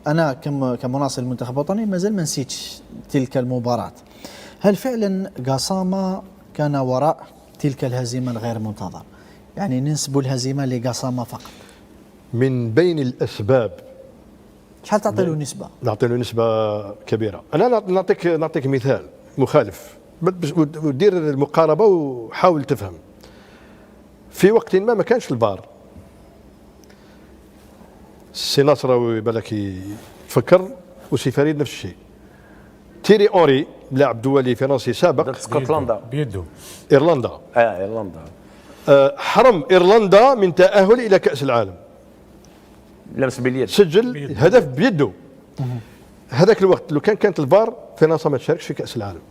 أنا كمناصر المنتخب الوطني ما زال ما نسيتش تلك المباراة. هل فعلا قاسامة كان وراء تلك الهزيمة الغير منتظرة؟ يعني ننسب الهزيمة لقاسامة فقط. من بين الأسباب شحال تعطي له نسبة؟ نعطي له نسبة كبيرة. أنا نعطيك مثال مخالف ودير المقاربة وحاول تفهم. في وقت ما كانش الفار، السي نصراوي بالك يفكر وسي فريد نفس الشيء. تيري اوري لاعب دولي فرنسي سابق اسكتلندا بيده ايرلندا ايرلندا حرم ايرلندا من تأهل الى كأس العالم. لمس باليد، سجل هدف بيده. هذاك الوقت لو كانت الفار فرنسا ما تشاركش في كأس العالم.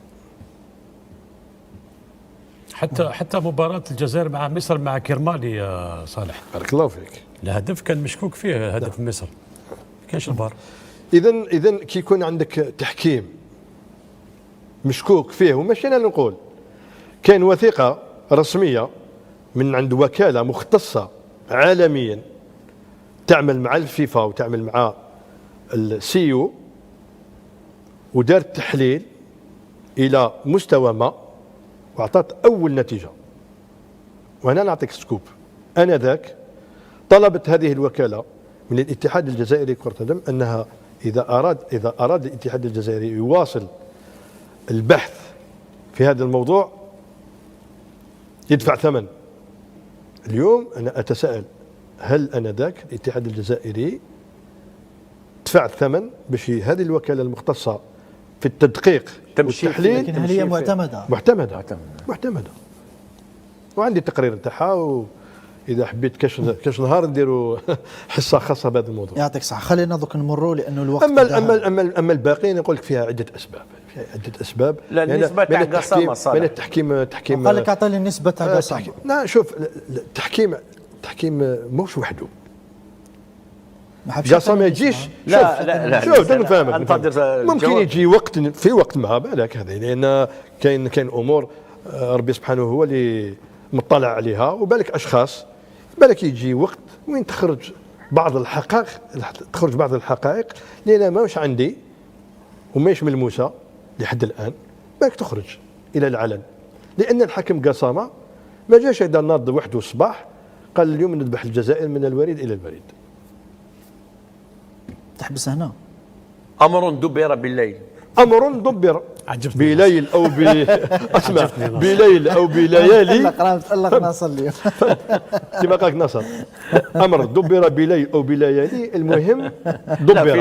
حتى مباراة الجزائر مع مصر مع كرمالي يا صالح، بارك الله فيك، الهدف كان مشكوك فيه، هدف مصر ما كانش الفار. اذا كي يكون عندك تحكيم مشكوك فيه، وماشي انا نقول، كاين وثيقه رسميه من عند وكاله مختصه عالميا تعمل مع الفيفا وتعمل مع السيو، ودارت تحليل الى مستوى ما واعطت اول نتيجه. وانا نعطيك سكوب، انا ذاك طلبت هذه الوكاله من الاتحاد الجزائري لكرة القدم انها اذا اراد الاتحاد الجزائري يواصل البحث في هذا الموضوع يدفع ثمن. اليوم انا اتساءل، هل انا ذاك الاتحاد الجزائري دفع الثمن باش هذه الوكاله المختصه في التدقيق والتحليل، لكن هل هي معتمده؟ وعندي تقرير تاعها، واذا حبيت كاش نهار نديروا حصه خاصه بهذا الموضوع. يعطيك الصحه. خلينا دوك نمروا لانه الوقت اما الباقي نقول لك فيها عده اسباب. لا النسبه تاع قاسامه صالح من التحكيم قال لك اعطيني النسبه تاع قاسامه. لا شوف، التحكيم موش وحده. قاسامة ما يجيش. لا شوف نفهمك، ممكن يجي وقت في وقت ما بالك هذا، لان كاين امور ربي سبحانه هو اللي مطلع عليها، وبالك اشخاص بالك يجي وقت وين تخرج بعض الحقائق اللي انا ماهوش عندي وماهيش ملموسه لحد الان، بالك تخرج الى العلن. لان الحكم قاسامة ما جاش هذا ناض وحده الصباح قال اليوم نذبح الجزائر من الوريد الى الوريد. تحبس هنا. امر دبر بالليل، امر دبر بليل او اسمع بليل او بليالي. تألق ناصر اليوم كما قالك ناصر، امر دبر بليل او بليالي، المهم دبر.